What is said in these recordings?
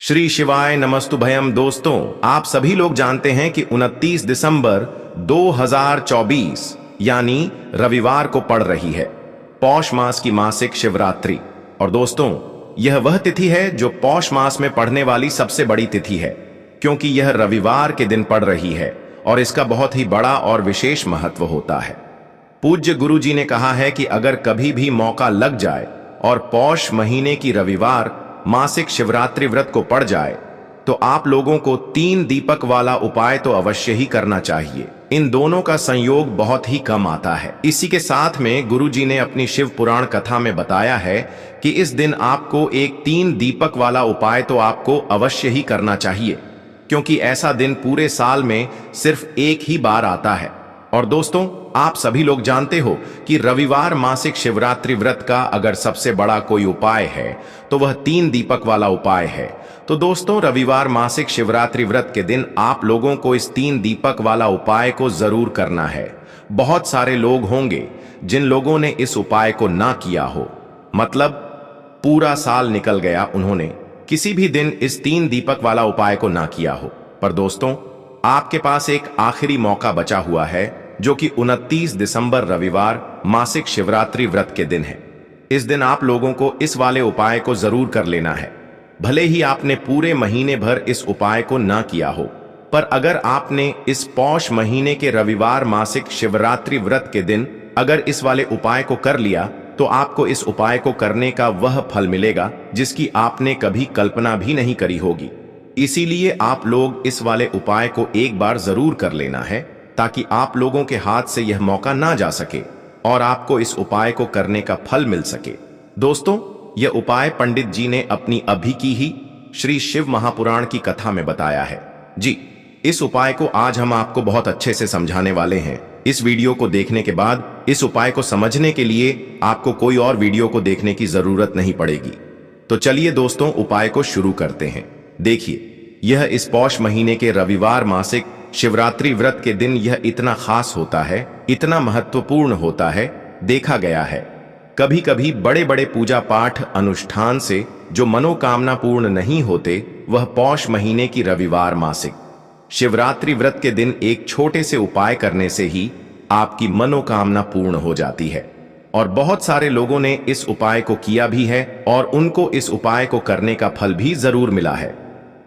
श्री शिवाय नमस्तुभयम। दोस्तों, आप सभी लोग जानते हैं कि 29 दिसंबर 2024 यानी रविवार को पड़ रही है पौष मास की मासिक शिवरात्रि। और दोस्तों, यह वह तिथि है जो पौष मास में पड़ने वाली सबसे बड़ी तिथि है, क्योंकि यह रविवार के दिन पड़ रही है और इसका बहुत ही बड़ा और विशेष महत्व होता है। पूज्य गुरु जी ने कहा है कि अगर कभी भी मौका लग जाए और पौष महीने की रविवार मासिक शिवरात्रि व्रत को पड़ जाए तो आप लोगों को 3 दीपक वाला उपाय तो अवश्य ही करना चाहिए। इन दोनों का संयोग बहुत ही कम आता है। इसी के साथ में गुरु जी ने अपनी शिव पुराण कथा में बताया है कि इस दिन आपको एक 3 दीपक वाला उपाय तो आपको अवश्य ही करना चाहिए, क्योंकि ऐसा दिन पूरे साल में सिर्फ एक ही बार आता है। और दोस्तों, आप सभी लोग जानते हो कि रविवार मासिक शिवरात्रि व्रत का अगर सबसे बड़ा कोई उपाय है तो वह 3 दीपक वाला उपाय है। तो दोस्तों, रविवार मासिक शिवरात्रि व्रत के दिन आप लोगों को इस 3 दीपक वाला उपाय को जरूर करना है। बहुत सारे लोग होंगे जिन लोगों ने इस उपाय को ना किया हो, मतलब पूरा साल निकल गया, उन्होंने किसी भी दिन इस 3 दीपक वाला उपाय को ना किया हो। पर दोस्तों, आपके पास एक आखिरी मौका बचा हुआ है, जो कि 29 दिसंबर रविवार मासिक शिवरात्रि व्रत के दिन है। इस दिन आप लोगों को इस वाले उपाय को जरूर कर लेना है। भले ही आपने पूरे महीने भर इस उपाय को ना किया हो, पर अगर आपने इस पौष महीने के रविवार मासिक शिवरात्रि व्रत के दिन अगर इस वाले उपाय को कर लिया तो आपको इस उपाय को करने का वह फल मिलेगा जिसकी आपने कभी कल्पना भी नहीं करी होगी। इसीलिए आप लोग इस वाले उपाय को एक बार जरूर कर लेना है, ताकि आप लोगों के हाथ से यह मौका ना जा सके और आपको इस उपाय को करने का फल मिल सके। दोस्तों, यह उपाय पंडित जी ने अपनी अभी की ही श्री शिव महापुराण की कथा में बताया है। जी, इस उपाय को आज हम आपको बहुत अच्छे से समझाने वाले हैं। इस वीडियो को देखने के बाद इस उपाय को समझने के लिए आपको कोई और वीडियो को देखने की जरूरत नहीं पड़ेगी। तो चलिए दोस्तों, उपाय को शुरू करते हैं। देखिए, यह इस पौष महीने के रविवार मासिक शिवरात्रि व्रत के दिन यह इतना खास होता है, इतना महत्वपूर्ण होता है। देखा गया है कभी कभी बड़े बड़े पूजा पाठ अनुष्ठान से जो मनोकामना पूर्ण नहीं होते, वह पौष महीने की रविवार मासिक शिवरात्रि व्रत के दिन एक छोटे से उपाय करने से ही आपकी मनोकामना पूर्ण हो जाती है। और बहुत सारे लोगों ने इस उपाय को किया भी है और उनको इस उपाय को करने का फल भी जरूर मिला है।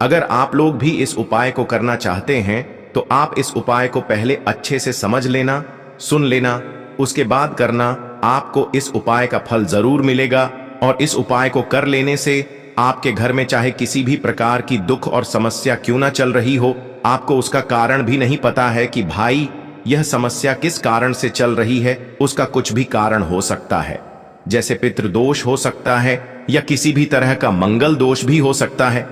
अगर आप लोग भी इस उपाय को करना चाहते हैं तो आप इस उपाय को पहले अच्छे से समझ लेना, सुन लेना, उसके बाद करना। आपको इस उपाय का फल जरूर मिलेगा। और इस उपाय को कर लेने से आपके घर में चाहे किसी भी प्रकार की दुख और समस्या क्यों ना चल रही हो, आपको उसका कारण भी नहीं पता है कि भाई यह समस्या किस कारण से चल रही है, उसका कुछ भी कारण हो सकता है। जैसे पितृदोष हो सकता है या किसी भी तरह का मंगल दोष भी हो सकता है।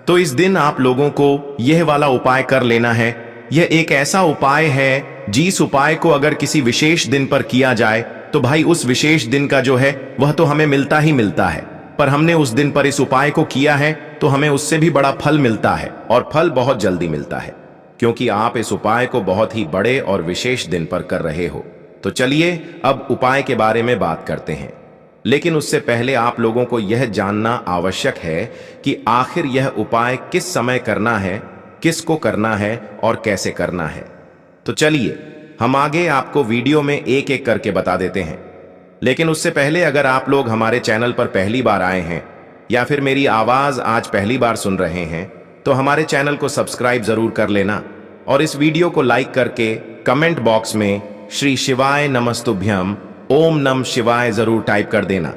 तो इस दिन आप लोगों को यह वाला उपाय कर लेना है। यह एक ऐसा उपाय है जिस उपाय को अगर किसी विशेष दिन पर किया जाए तो भाई उस विशेष दिन का जो है वह तो हमें मिलता ही मिलता है, पर हमने उस दिन पर इस उपाय को किया है तो हमें उससे भी बड़ा फल मिलता है, और फल बहुत जल्दी मिलता है, क्योंकि आप इस उपाय को बहुत ही बड़े और विशेष दिन पर कर रहे हो। तो चलिए अब उपाय के बारे में बात करते हैं। लेकिन उससे पहले आप लोगों को यह जानना आवश्यक है कि आखिर यह उपाय किस समय करना है, किसको करना है और कैसे करना है। तो चलिए हम आगे आपको वीडियो में एक एक करके बता देते हैं। लेकिन उससे पहले अगर आप लोग हमारे चैनल पर पहली बार आए हैं या फिर मेरी आवाज आज पहली बार सुन रहे हैं तो हमारे चैनल को सब्सक्राइब जरूर कर लेना और इस वीडियो को लाइक करके कमेंट बॉक्स में श्री शिवाय नमस्तुभ्यम ओम नम शिवाय जरूर टाइप कर देना।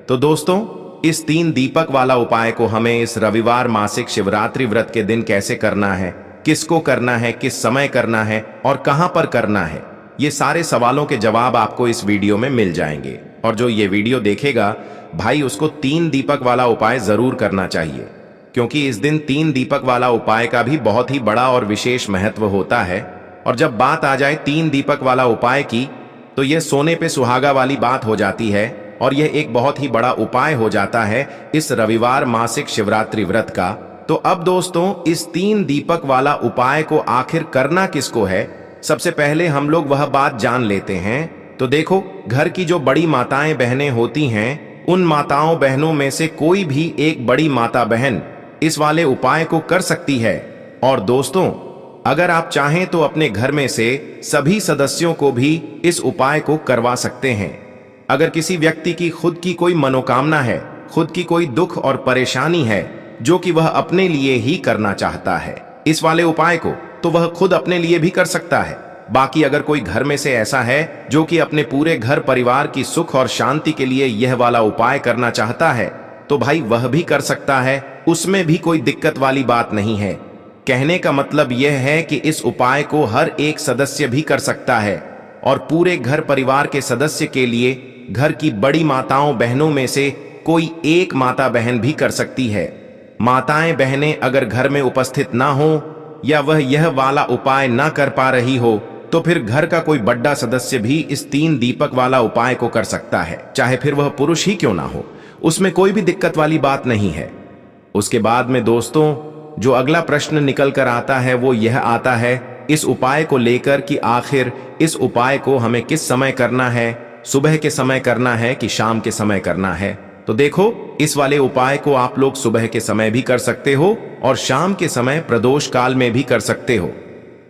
तो दोस्तों, इस 3 दीपक वाला उपाय को हमें इस रविवार मासिक शिवरात्रि व्रत के दिन कैसे करना है, किसको करना है, किस समय करना है और कहां पर करना है, ये सारे सवालों के जवाब आपको इस वीडियो में मिल जाएंगे। और जो ये वीडियो देखेगा भाई, उसको 3 दीपक वाला उपाय जरूर करना चाहिए, क्योंकि इस दिन 3 दीपक वाला उपाय का भी बहुत ही बड़ा और विशेष महत्व होता है। और जब बात आ जाए 3 दीपक वाला उपाय की, तो यह सोने पे सुहागा वाली बात हो जाती है और यह एक बहुत ही बड़ा उपाय हो जाता है इस रविवार मासिक शिवरात्रि व्रत का। तो अब दोस्तों, इस 3 दीपक वाला उपाय को आखिर करना किसको है, सबसे पहले हम लोग वह बात जान लेते हैं। तो देखो, घर की जो बड़ी माताएं बहनें होती हैं, उन माताओं बहनों में से कोई भी एक बड़ी माता बहन इस वाले उपाय को कर सकती है। और दोस्तों, अगर आप चाहें तो अपने घर में से सभी सदस्यों को भी इस उपाय को करवा सकते हैं। अगर किसी व्यक्ति की खुद की कोई मनोकामना है, खुद की कोई दुख और परेशानी है जो कि वह अपने लिए ही करना चाहता है इस वाले उपाय को, तो वह खुद अपने लिए भी कर सकता है। बाकी अगर कोई घर में से ऐसा है जो कि अपने पूरे घर परिवार की सुख और शांति के लिए यह वाला उपाय करना चाहता है, तो भाई वह भी कर सकता है, उसमें भी कोई दिक्कत वाली बात नहीं है। कहने का मतलब यह है कि इस उपाय को हर एक सदस्य भी कर सकता है और पूरे घर परिवार के सदस्य के लिए घर की बड़ी माताओं बहनों में से कोई एक माता बहन भी कर सकती है। माताएं बहनें अगर घर में उपस्थित ना हो या वह यह वाला उपाय ना कर पा रही हो, तो फिर घर का कोई बड़ा सदस्य भी इस 3 दीपक वाला उपाय को कर सकता है, चाहे फिर वह पुरुष ही क्यों ना हो, उसमें कोई भी दिक्कत वाली बात नहीं है। उसके बाद में दोस्तों, जो अगला प्रश्न निकल कर आता है वो यह आता है इस उपाय को लेकर कि आखिर इस उपाय को हमें किस समय करना है, सुबह के समय करना है कि शाम के समय करना है। तो देखो, इस वाले उपाय को आप लोग सुबह के समय भी कर सकते हो और शाम के समय प्रदोष काल में भी कर सकते हो।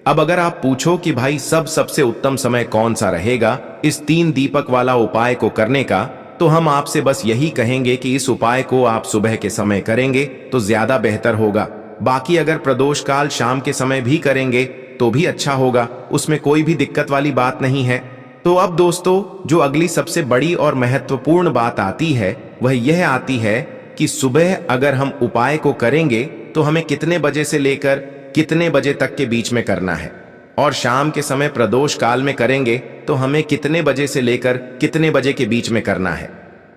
अब अगर आप पूछो कि भाई सबसे उत्तम समय कौन सा रहेगा इस 3 दीपक वाला उपाय को करने का, तो हम आपसे बस यही कहेंगे कि इस उपाय को आप सुबह के समय करेंगे तो ज्यादा बेहतर होगा। बाकी अगर प्रदोष काल शाम के समय भी करेंगे तो भी अच्छा होगा, उसमें कोई भी दिक्कत वाली बात नहीं है। तो अब दोस्तों, जो अगली सबसे बड़ी और महत्वपूर्ण बात आती है वह यह आती है कि सुबह अगर हम उपाय को करेंगे तो हमें कितने बजे से लेकर कितने बजे तक के बीच में करना है, और शाम के समय प्रदोष काल में करेंगे तो हमें कितने बजे से लेकर कितने बजे के बीच में करना है।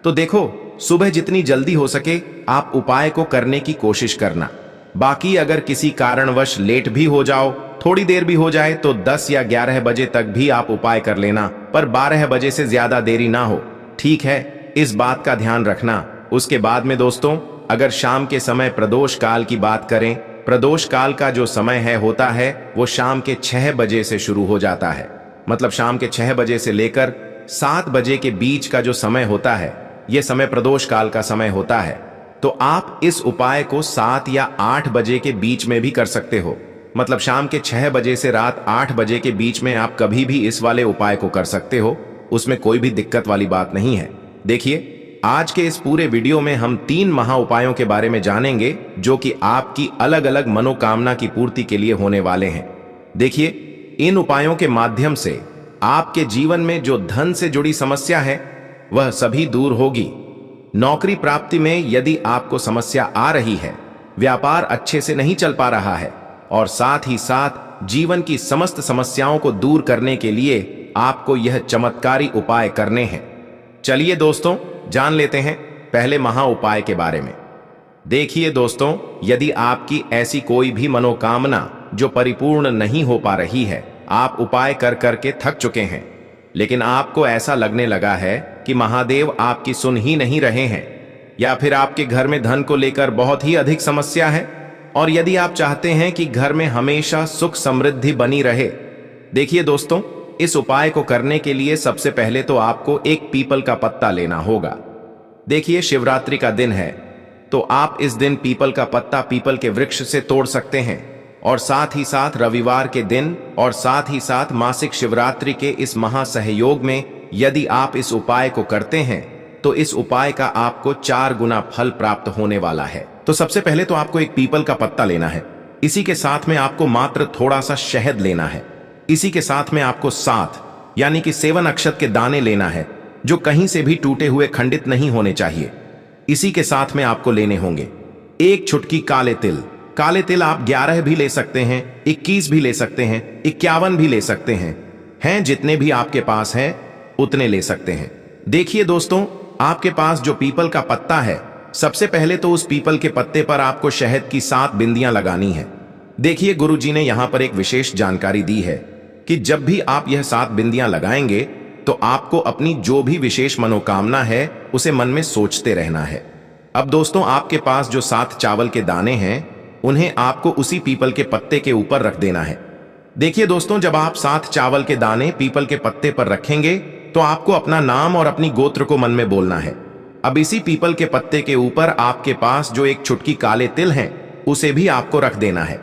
तो देखो, सुबह जितनी जल्दी हो सके आप उपाय को करने की कोशिश करना। बाकी अगर किसी कारणवश लेट भी हो जाओ, थोड़ी देर भी हो जाए, तो 10 या 11 बजे तक भी आप उपाय कर लेना, पर 12 बजे से ज्यादा देरी ना हो, ठीक है? इस बात का ध्यान रखना। उसके बाद में दोस्तों, अगर शाम के समय प्रदोष काल की बात करें, प्रदोष काल का जो समय होता है वो शाम के 6 बजे से शुरू हो जाता है। मतलब शाम के 6 बजे से लेकर 7 बजे के बीच का जो समय होता है, यह समय प्रदोष काल का समय होता है। तो आप इस उपाय को 7 या 8 बजे के बीच में भी कर सकते हो। मतलब शाम के 6 बजे से रात 8 बजे के बीच में आप कभी भी इस वाले उपाय को कर सकते हो, उसमें कोई भी दिक्कत वाली बात नहीं है। देखिए, आज के इस पूरे वीडियो में हम 3 महा उपायों के बारे में जानेंगे जो कि आपकी अलग अलग मनोकामना की पूर्ति के लिए होने वाले हैं। देखिए, इन उपायों के माध्यम से आपके जीवन में जो धन से जुड़ी समस्या है वह सभी दूर होगी। नौकरी प्राप्ति में यदि आपको समस्या आ रही है, व्यापार अच्छे से नहीं चल पा रहा है, और साथ ही साथ जीवन की समस्त समस्याओं को दूर करने के लिए आपको यह चमत्कारी उपाय करने हैं। चलिए दोस्तों, जान लेते हैं पहले महा उपाय के बारे में। देखिए दोस्तों, यदि आपकी ऐसी कोई भी मनोकामना जो परिपूर्ण नहीं हो पा रही है, आप उपाय कर करके थक चुके हैं, लेकिन आपको ऐसा लगने लगा है कि महादेव आपकी सुन ही नहीं रहे हैं, या फिर आपके घर में धन को लेकर बहुत ही अधिक समस्या है, और यदि आप चाहते हैं कि घर में हमेशा सुख समृद्धि बनी रहे, देखिए दोस्तों, इस उपाय को करने के लिए सबसे पहले तो आपको एक पीपल का पत्ता लेना होगा। देखिए, शिवरात्रि का दिन है, तो आप इस दिन पीपल का पत्ता पीपल के वृक्ष से तोड़ सकते हैं, और साथ ही साथ रविवार के दिन और साथ ही साथ मासिक शिवरात्रि के इस महासहयोग में यदि आप इस उपाय को करते हैं तो इस उपाय का आपको 4 गुना फल प्राप्त होने वाला है। तो सबसे पहले तो आपको एक पीपल का पत्ता लेना है। इसी के साथ में आपको मात्र थोड़ा सा शहद लेना है। इसी के साथ में आपको 7 यानी कि 7 अक्षत के दाने लेना है, जो कहीं से भी टूटे हुए खंडित नहीं होने चाहिए। इसी के साथ में आपको लेने होंगे एक चुटकी काले तिल। काले तिल आप 11 भी ले सकते हैं, 21 भी ले सकते हैं, 51 भी ले सकते हैं, जितने भी आपके पास हैं उतने ले सकते हैं। देखिए दोस्तों, आपके पास जो पीपल का पत्ता है, सबसे पहले तो उस पीपल के पत्ते पर आपको शहद की 7 बिंदियां लगानी है। देखिए, गुरुजी ने यहां पर एक विशेष जानकारी दी है कि जब भी आप यह 7 बिंदियां लगाएंगे तो आपको अपनी जो भी विशेष मनोकामना है उसे मन में सोचते रहना है। अब दोस्तों, आपके पास जो 7 चावल के दाने हैं उन्हें आपको उसी पीपल के पत्ते के ऊपर रख देना है। देखिए दोस्तों, जब आप 7 चावल के दाने पीपल के पत्ते पर रखेंगे तो आपको अपना नाम और अपनी गोत्र को मन में बोलना है। अब इसी पीपल के पत्ते के ऊपर आपके पास जो एक चुटकी काले तिल हैं उसे भी आपको रख देना है।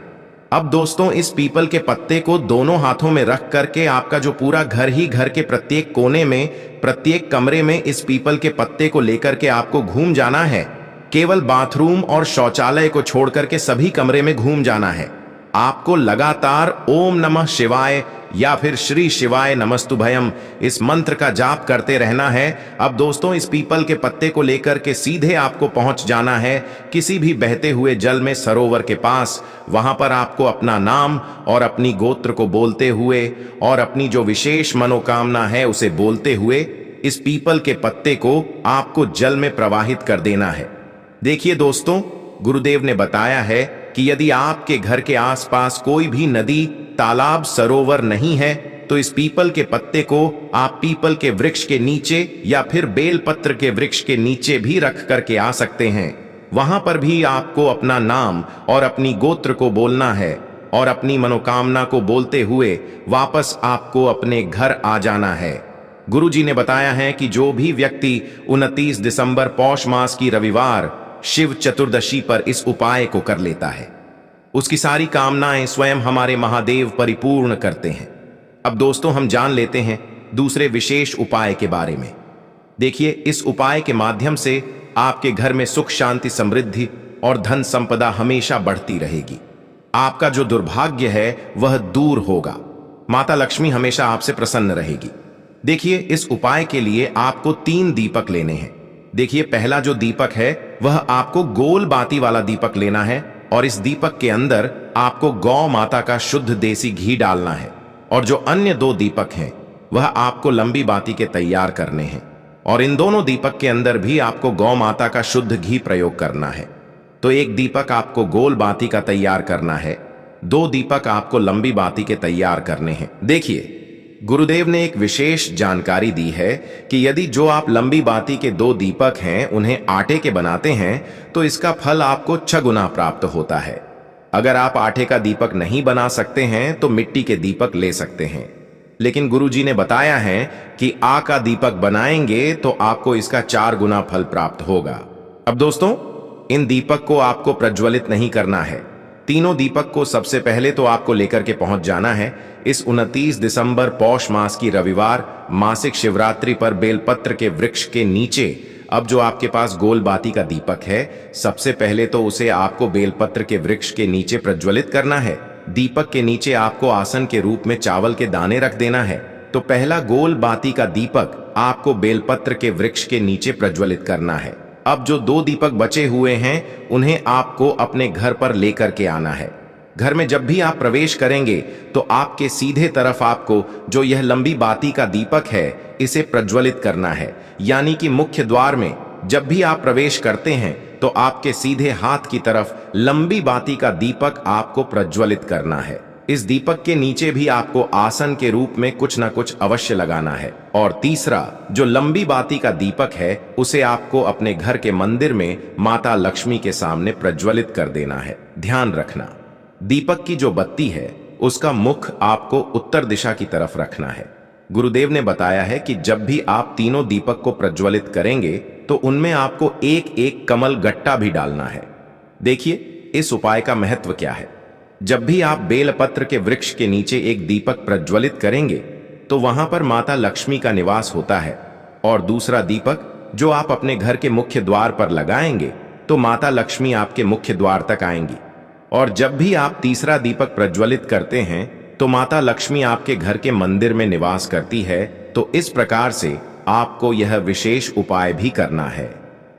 अब दोस्तों, इस पीपल के पत्ते को दोनों हाथों में रख करके आपका जो पूरा घर ही घर के प्रत्येक कोने में, प्रत्येक कमरे में इस पीपल के पत्ते को लेकर के आपको घूम जाना है। केवल बाथरूम और शौचालय को छोड़ करके सभी कमरे में घूम जाना है। आपको लगातार ओम नमः शिवाय या फिर श्री शिवाय नमस्तुभयम इस मंत्र का जाप करते रहना है। अब दोस्तों, इस पीपल के पत्ते को लेकर के सीधे आपको पहुंच जाना है किसी भी बहते हुए जल में, सरोवर के पास। वहां पर आपको अपना नाम और अपनी गोत्र को बोलते हुए और अपनी जो विशेष मनोकामना है उसे बोलते हुए इस पीपल के पत्ते को आपको जल में प्रवाहित कर देना है। देखिए दोस्तों, गुरुदेव ने बताया है कि यदि आपके घर के आसपास कोई भी नदी, तालाब, सरोवर नहीं है तो इस पीपल के पत्ते को आप पीपल के वृक्ष के नीचे या फिर बेलपत्र के वृक्ष के नीचे भी रख करके आ सकते हैं। वहां पर भी आपको अपना नाम और अपनी गोत्र को बोलना है और अपनी मनोकामना को बोलते हुए वापस आपको अपने घर आ जाना है। गुरुजी ने बताया है कि जो भी व्यक्ति 29 दिसंबर पौष मास की रविवार शिव चतुर्दशी पर इस उपाय को कर लेता है, उसकी सारी कामनाएं स्वयं हमारे महादेव परिपूर्ण करते हैं। अब दोस्तों, हम जान लेते हैं दूसरे विशेष उपाय के बारे में। देखिए, इस उपाय के माध्यम से आपके घर में सुख, शांति, समृद्धि और धन संपदा हमेशा बढ़ती रहेगी। आपका जो दुर्भाग्य है वह दूर होगा। माता लक्ष्मी हमेशा आपसे प्रसन्न रहेगी। देखिए, इस उपाय के लिए आपको 3 दीपक लेने हैं। देखिए, पहला जो दीपक है वह आपको गोल बाती वाला दीपक लेना है और इस दीपक के अंदर आपको गौ माता का शुद्ध देसी घी डालना है। और जो अन्य 2 दीपक हैं वह आपको लंबी बाती के तैयार करने हैं और इन दोनों दीपक के अंदर भी आपको गौ माता का शुद्ध घी प्रयोग करना है। तो एक दीपक आपको गोल बाती का तैयार करना है, 2 दीपक आपको लंबी बाती के तैयार करने हैं। देखिए, गुरुदेव ने एक विशेष जानकारी दी है कि यदि जो आप लंबी बाती के 2 दीपक हैं उन्हें आटे के बनाते हैं तो इसका फल आपको 6 गुना प्राप्त होता है। अगर आप आटे का दीपक नहीं बना सकते हैं तो मिट्टी के दीपक ले सकते हैं, लेकिन गुरुजी ने बताया है कि आ का दीपक बनाएंगे तो आपको इसका 4 गुना फल प्राप्त होगा। अब दोस्तों, इन दीपक को आपको प्रज्वलित नहीं करना है। तीनों दीपक को सबसे पहले तो आपको लेकर के पहुंच जाना है इस 29 दिसंबर पौष मास की रविवार मासिक शिवरात्रि पर बेलपत्र के वृक्ष के नीचे। अब जो आपके पास गोल बाती का दीपक है, सबसे पहले तो उसे आपको बेलपत्र के वृक्ष के नीचे प्रज्वलित करना है। दीपक के नीचे आपको आसन के रूप में चावल के दाने रख देना है। तो पहला गोल बाती का दीपक आपको बेलपत्र के वृक्ष के नीचे प्रज्वलित करना है। अब जो 2 दीपक बचे हुए हैं उन्हें आपको अपने घर पर लेकर के आना है। घर में जब भी आप प्रवेश करेंगे तो आपके सीधे तरफ आपको जो यह लंबी बाती का दीपक है इसे प्रज्वलित करना है। यानी कि मुख्य द्वार में जब भी आप प्रवेश करते हैं तो आपके सीधे हाथ की तरफ लंबी बाती का दीपक आपको प्रज्वलित करना है। इस दीपक के नीचे भी आपको आसन के रूप में कुछ ना कुछ अवश्य लगाना है। और तीसरा जो लंबी बाती का दीपक है उसे आपको अपने घर के मंदिर में माता लक्ष्मी के सामने प्रज्वलित कर देना है। ध्यान रखना, दीपक की जो बत्ती है उसका मुख आपको उत्तर दिशा की तरफ रखना है। गुरुदेव ने बताया है कि जब भी आप तीनों दीपक को प्रज्वलित करेंगे तो उनमें आपको एक एक कमल गट्टा भी डालना है। देखिए, इस उपाय का महत्व क्या है। जब भी आप बेलपत्र के वृक्ष के नीचे एक दीपक प्रज्वलित करेंगे तो वहां पर माता लक्ष्मी का निवास होता है। और दूसरा दीपक जो आप अपने घर के मुख्य द्वार पर लगाएंगे तो माता लक्ष्मी आपके मुख्य द्वार तक आएंगी। और जब भी आप तीसरा दीपक प्रज्वलित करते हैं तो माता लक्ष्मी आपके घर के मंदिर में निवास करती है। तो इस प्रकार से आपको यह विशेष उपाय भी करना है।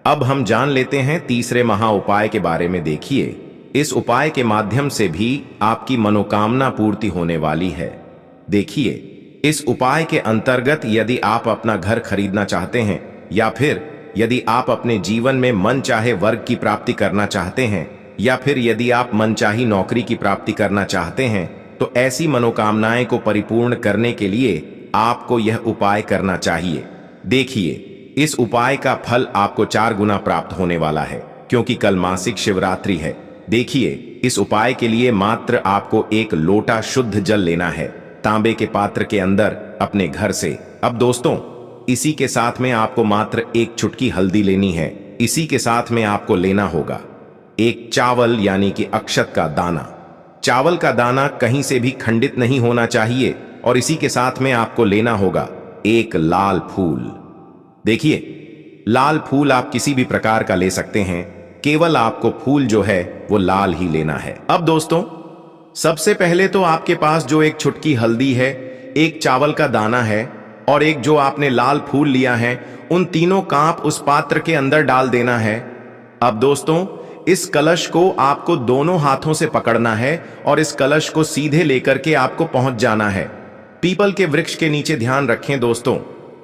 अब हम जान लेते हैं तीसरे महा उपाय के बारे में। देखिए, इस उपाय के माध्यम से भी आपकी मनोकामना पूर्ति होने वाली है। देखिए, इस उपाय के अंतर्गत यदि आप अपना घर खरीदना चाहते हैं या फिर यदि आप अपने जीवन में मनचाहे वर्ग की प्राप्ति करना चाहते हैं या फिर यदि आप मनचाही नौकरी की प्राप्ति करना चाहते हैं तो ऐसी मनोकामनाएं को परिपूर्ण करने के लिए आपको यह उपाय करना चाहिए। देखिए, इस उपाय का फल आपको 4 गुना प्राप्त होने वाला है क्योंकि कल मासिक शिवरात्रि है। देखिए, इस उपाय के लिए मात्र आपको 1 लोटा शुद्ध जल लेना है तांबे के पात्र के अंदर अपने घर से। अब दोस्तों, इसी के साथ में आपको मात्र 1 चुटकी हल्दी लेनी है। इसी के साथ में आपको लेना होगा एक चावल यानी कि अक्षत का दाना। चावल का दाना कहीं से भी खंडित नहीं होना चाहिए और इसी के साथ में आपको लेना होगा एक लाल फूल। देखिए, लाल फूल आप किसी भी प्रकार का ले सकते हैं, केवल आपको फूल जो है वो लाल ही लेना है। अब दोस्तों, सबसे पहले तो आपके पास जो एक चुटकी हल्दी है, एक चावल का दाना है और एक जो आपने लाल फूल लिया है, उन तीनों का आप उस पात्र के अंदर डाल देना है। अब दोस्तों, इस कलश को आपको दोनों हाथों से पकड़ना है और इस कलश को सीधे लेकर के आपको पहुंच जाना है पीपल के वृक्ष के नीचे। ध्यान रखें दोस्तों,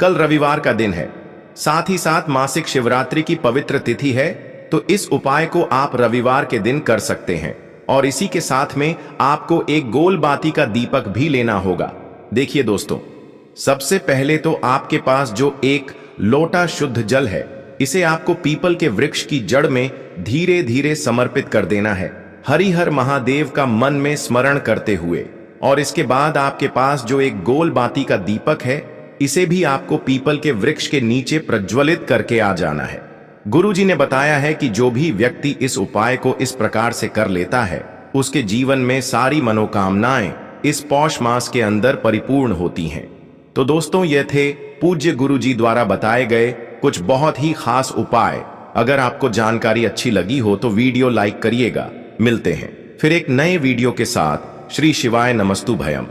कल रविवार का दिन है, साथ ही साथ मासिक शिवरात्रि की पवित्र तिथि है, तो इस उपाय को आप रविवार के दिन कर सकते हैं। और इसी के साथ में आपको एक गोल बाती का दीपक भी लेना होगा। देखिए दोस्तों, सबसे पहले तो आपके पास जो एक लोटा शुद्ध जल है, इसे आपको पीपल के वृक्ष की जड़ में धीरे धीरे समर्पित कर देना है, हरिहर महादेव का मन में स्मरण करते हुए। और इसके बाद आपके पास जो एक गोल बाती का दीपक है, इसे भी आपको पीपल के वृक्ष के नीचे प्रज्वलित करके आ जाना है। गुरुजी ने बताया है कि जो भी व्यक्ति इस उपाय को इस प्रकार से कर लेता है, उसके जीवन में सारी मनोकामनाएं इस पौष मास के अंदर परिपूर्ण होती हैं। तो दोस्तों, ये थे पूज्य गुरुजी द्वारा बताए गए कुछ बहुत ही खास उपाय। अगर आपको जानकारी अच्छी लगी हो तो वीडियो लाइक करिएगा। मिलते हैं फिर एक नए वीडियो के साथ। श्री शिवाय नमस्तु भयम।